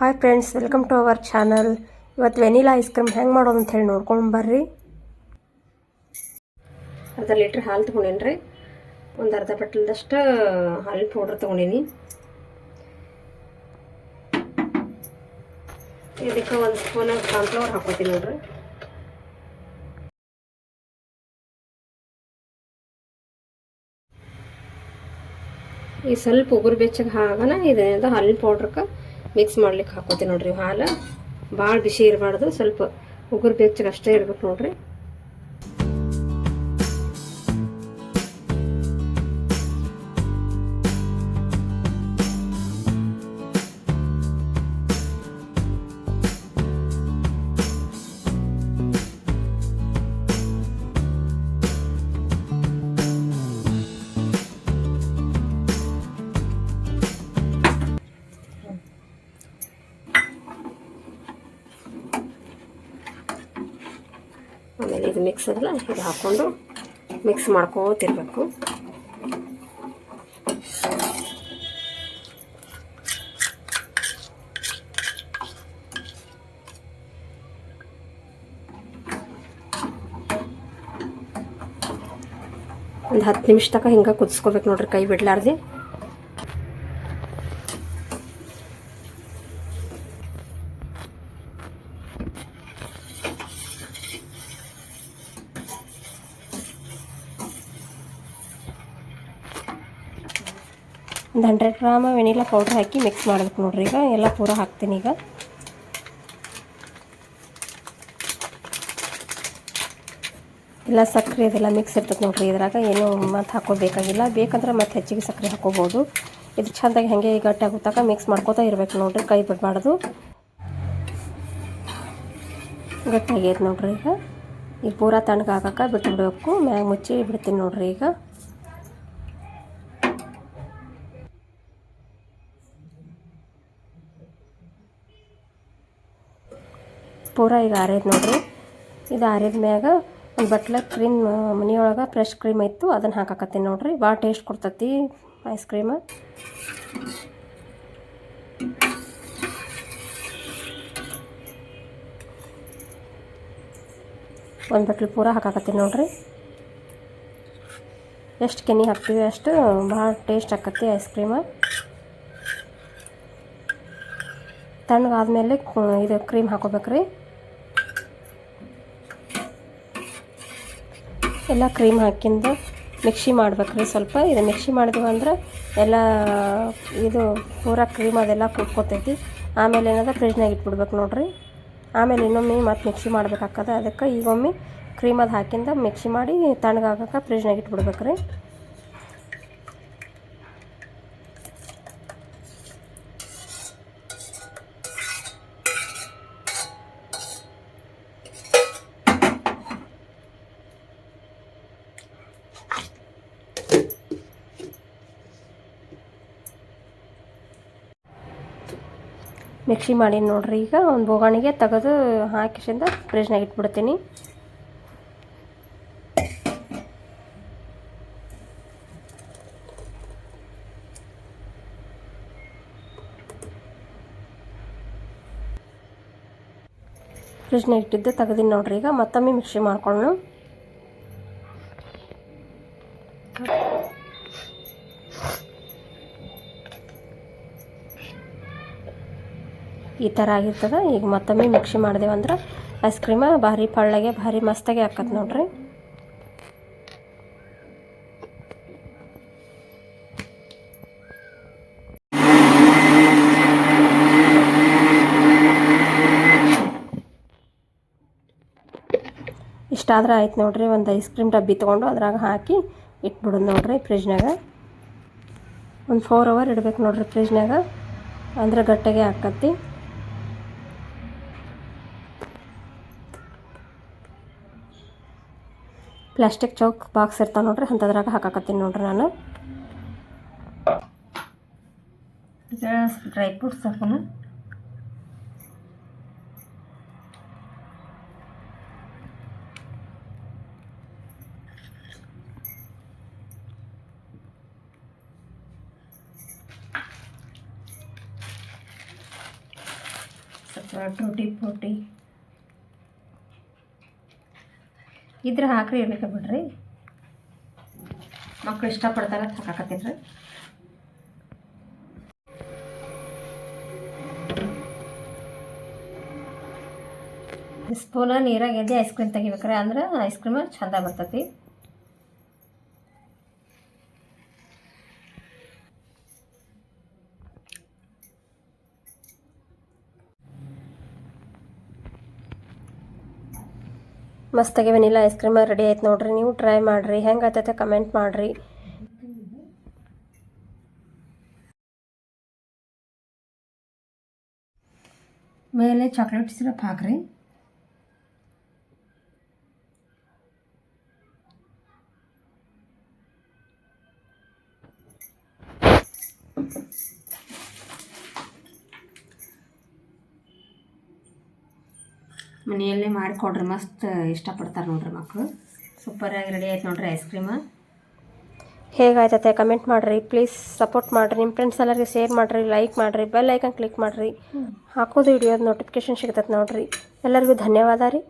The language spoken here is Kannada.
Hi friends, welcome to our channel. ಇವತ್ತು ವೆನಿಲಾ ಐಸ್ ಕ್ರೀಮ್ ಹೆಂಗೆ ಮಾಡೋದು ಅಂತ ಹೇಳಿ ನೋಡ್ಕೊಂಡು ಬರ್ರಿ. ಅರ್ಧ ಲೀಟ್ರ್ ಹಾಲು ತೊಗೊಂಡೇನಿ ರೀ. ಒಂದು ಅರ್ಧ ಬಟ್ಲದಷ್ಟು ಹಾಲಿನ ಪೌಡ್ರ್ ತೊಗೊಂಡೀನಿ. ಇದಕ್ಕೆ ಒಂದು ಸ್ಪೂನ್ ಕಾರ್ನ್ಫ್ಲವರ್ ಹಾಕೋತೀನಿ ನೋಡ್ರಿ. ಈ ಸ್ವಲ್ಪ ಉಗುರು ಬೆಚ್ಚಗೆ ಹಾಗನ ಇದರಿಂದ ಹಾಲಿನ ಪೌಡ್ರಕ್ಕೆ ಮಿಕ್ಸ್ ಮಾಡ್ಲಿಕ್ಕೆ ಹಾಕೋತೀನಿ ನೋಡ್ರಿ. ಹಾಲು ಭಾಳ ಬಿಸಿ ಇರಬಾರ್ದು, ಸ್ವಲ್ಪ ಉಗುರು ಬೆಚ್ಚಗೆ ಅಷ್ಟೇ ಇರ್ಬೇಕು ನೋಡ್ರಿ. ಆಮೇಲೆ ಇದು ಮಿಕ್ಸ್ ಅದಲ್ಲ, ಇದು ಹಾಕ್ಕೊಂಡು ಮಿಕ್ಸ್ ಮಾಡ್ಕೋತಿರ್ಬೇಕು. ಒಂದು 10 ನಿಮಿಷ ತನಕ ಹಿಂಗೆ ಕುದಿಸ್ಕೋಬೇಕು ನೋಡ್ರಿ, ಕೈ ಬಿಡಲಾರ್ದೆ. ಒಂದು 100 ಗ್ರಾಮ್ ವೆನಿಲಾ ಪೌಡ್ರ್ ಹಾಕಿ ಮಿಕ್ಸ್ ಮಾಡಬೇಕು ನೋಡ್ರಿ. ಈಗ ಎಲ್ಲ ಪೂರ ಹಾಕ್ತೀನಿ. ಈಗ ಎಲ್ಲ ಸಕ್ಕರೆ ಅದೆಲ್ಲ ಮಿಕ್ಸ್ ಇರ್ತದೆ ನೋಡ್ರಿ. ಇದ್ರಾಗ ಏನು ಮತ್ತೆ ಹಾಕೋಬೇಕಾಗಿಲ್ಲ. ಬೇಕಂದ್ರೆ ಮತ್ತೆ ಹೆಚ್ಚಿಗೆ ಸಕ್ಕರೆ ಹಾಕೋಬೋದು. ಇದು ಚೆಂದಾಗಿ ಹಾಗೆ ಗಟ್ಟಿ ಆಗೋ ತನಕ ಮಿಕ್ಸ್ ಮಾಡ್ಕೋತಾ ಇರಬೇಕು ನೋಡ್ರಿ, ಕೈ ಬಿಡಬಾರ್ದು. ಗಟ್ಟಿಯಾಗೈತೆ ನೋಡ್ರಿ. ಈಗ ಪೂರ ತಣ್ಣಗೆ ಹಾಕಕ್ಕೆ ಬಿಟ್ಟು ಬಿಡಬೇಕು. ಮ್ಯಾಗ ಮುಚ್ಚಿ ಬಿಡ್ತೀನಿ ನೋಡ್ರಿ. ಈಗ ಪೂರ ಈಗ ಆರೈತೆ ನೋಡ್ರಿ. ಇದು ಆರಿದ ಮ್ಯಾಗ ಒಂದು ಬಟ್ಲ ಕ್ರೀಮ್, ಮನೆಯೊಳಗೆ ಫ್ರೆಶ್ ಕ್ರೀಮ್ ಇತ್ತು, ಅದನ್ನು ಹಾಕಾಕತ್ತೀನಿ ನೋಡ್ರಿ. ಭಾಳ ಟೇಸ್ಟ್ ಕೊಡ್ತೈತಿ ಐಸ್ ಕ್ರೀಮ್. ಒಂದು ಬಟ್ಲು ಪೂರ ಹಾಕಾಕತ್ತೀನಿ ನೋಡ್ರಿ. ಎಷ್ಟು ಕೆನೆ ಹಾಕ್ತೀವಿ ಅಷ್ಟು ಭಾಳ ಟೇಸ್ಟ್ ಆಕತಿ ಐಸ್ ಕ್ರೀಮ್. ತಣ್ಣಗಾದ್ಮೇಲೆ ಇದು ಕ್ರೀಮ್ ಹಾಕೋಬೇಕ್ರಿ. ಎಲ್ಲ ಕ್ರೀಮ್ ಹಾಕಿಂದ ಮಿಕ್ಸಿ ಮಾಡ್ಬೇಕ್ರಿ. ಸ್ವಲ್ಪ ಇದು ಮಿಕ್ಸಿ ಮಾಡಿದ್ವಿ ಅಂದ್ರೆ ಎಲ್ಲ ಇದು ಪೂರ ಕ್ರೀಮ್ ಅದೆಲ್ಲ ಕುಟ್ಕೋತೈತಿ. ಆಮೇಲೆ ಏನಾದ ಫ್ರಿಜ್ನಾಗ ಇಟ್ಬಿಡ್ಬೇಕು ನೋಡ್ರಿ. ಆಮೇಲೆ ಇನ್ನೊಮ್ಮೆ ಮತ್ತೆ ಮಿಕ್ಸಿ ಮಾಡ್ಬೇಕಾಗ್ತದೆ. ಅದಕ್ಕೆ ಈಗೊಮ್ಮೆ ಕ್ರೀಮ್ ಅದು ಹಾಕಿಂದ ಮಿಕ್ಸಿ ಮಾಡಿ ತಣ್ಣಗಾಗಕ್ಕೆ ಫ್ರಿಜ್ನಾಗ ಇಟ್ಬಿಡ್ಬೇಕ್ರಿ. ಮಿಕ್ಸಿ ಮಾಡಿ ನೋಡ್ರಿ. ಈಗ ಒಂದು ಬೋಗಾಣಿಗೆ ತೆಗೆದು ಹಾಕಿಸಿಂದ ಫ್ರಿಜ್ನಾಗ ಇಟ್ಬಿಡ್ತೀನಿ. ಫ್ರಿಜ್ನಾಗ ಇಟ್ಟಿದ್ದು ತೆಗೆದಿನಿ ನೋಡ್ರಿ. ಈಗ ಮತ್ತೊಮ್ಮೆ ಮಿಕ್ಸಿ ಮಾಡ್ಕೊಂಡು ಈ ಥರ ಆಗಿರ್ತದೆ. ಈಗ ಮತ್ತೊಮ್ಮೆ ಮಿಕ್ಸಿ ಮಾಡಿದೆವಂದ್ರೆ ಐಸ್ ಕ್ರೀಮ ಭಾರಿ ಪಳ್ಳಗೆ ಭಾರಿ ಮಸ್ತಾಗೆ ಹಾಕತ್ತೆ ನೋಡ್ರಿ. ಇಷ್ಟಾದ್ರೆ ಆಯ್ತು ನೋಡ್ರಿ. ಒಂದು ಐಸ್ ಕ್ರೀಮ್ ಡಬ್ಬಿ ತೊಗೊಂಡು ಅದ್ರಾಗ ಹಾಕಿ ಇಟ್ಬಿಡೋದು ನೋಡ್ರಿ ಫ್ರಿಜ್ನಾಗ. ಒಂದು 4 ಅವರ್ ಇಡ್ಬೇಕು ನೋಡ್ರಿ ಫ್ರಿಜ್ನಾಗ, ಅಂದ್ರೆ ಗಟ್ಟಿಗೆ ಹಾಕತ್ತಿ. ಪ್ಲಾಸ್ಟಿಕ್ ಚೌಕ್ ಬಾಕ್ಸ್ ಇರ್ತಾವೆ ನೋಡ್ರಿ, ಅಂಥದ್ರಾಗ ಹಾಕಾಕತ್ತೀನಿ ನೋಡ್ರಿ ನಾನು. ಡ್ರೈ ಫ್ರೂಟ್ಸ್ ಹಾಕೋಣ. ಟೂಟಿ ಫ್ರೂಟಿ ಇದ್ರೆ ಹಾಕ್ರಿ ಇರ್ಲಿಕ್ಕೆ ಬಿಡ್ರಿ, ಮಕ್ಕಳು ಇಷ್ಟಪಡ್ತಾರೆ ಅಂತ ಹಾಕಾಕತ್ತೀನಿ ರೀ. ಸ್ಪೂನ ನೀರಾಗ ಎದ್ದು ಐಸ್ ಕ್ರೀಮ್ ತೆಗಿಬೇಕ್ರೆ, ಅಂದ್ರೆ ಐಸ್ ಕ್ರೀಮ್ ಚಂದ ಬರ್ತೈತಿ. ಮಸ್ತಾಗಿ ವೆನಿಲಾ ಐಸ್ ಕ್ರೀಮ್ ರೆಡಿ ಆಯ್ತು ನೋಡ್ರಿ. ನೀವು ಟ್ರೈ ಮಾಡಿರಿ, ಹೆಂಗೆ ಆಯ್ತೈತೆ ಕಮೆಂಟ್ ಮಾಡಿರಿ. ಮೇಲೆ ಚಾಕ್ಲೇಟ್ ಸಿರಪ್ ಹಾಕ್ರಿ. ಮನೆಯಲ್ಲೇ ಮಾಡಿಕೊಡ್ರಿ, ಮಸ್ತ್ ಇಷ್ಟಪಡ್ತಾರೆ ನೋಡ್ರಿ ಮಕ್ಕಳು. ಸೂಪರಾಗಿ ರೆಡಿ ಆಯ್ತು ನೋಡ್ರಿ ಐಸ್ ಕ್ರೀಮ್. ಹೇಗಾಯ್ತತೆ ಕಮೆಂಟ್ ಮಾಡಿರಿ, ಪ್ಲೀಸ್ ಸಪೋರ್ಟ್ ಮಾಡಿರಿ, ನಿಮ್ಮ ಫ್ರೆಂಡ್ಸ್ ಎಲ್ಲರಿಗೆ ಶೇರ್ ಮಾಡಿರಿ, ಲೈಕ್ ಮಾಡಿರಿ, ಬೆಲ್ ಐಕನ್ ಕ್ಲಿಕ್ ಮಾಡಿರಿ. ಹಾಕೋದು ವಿಡಿಯೋದ ನೋಟಿಫಿಕೇಷನ್ ಸಿಗ್ತೈತೆ ನೋಡಿರಿ. ಎಲ್ಲರಿಗೂ ಧನ್ಯವಾದ ರೀ.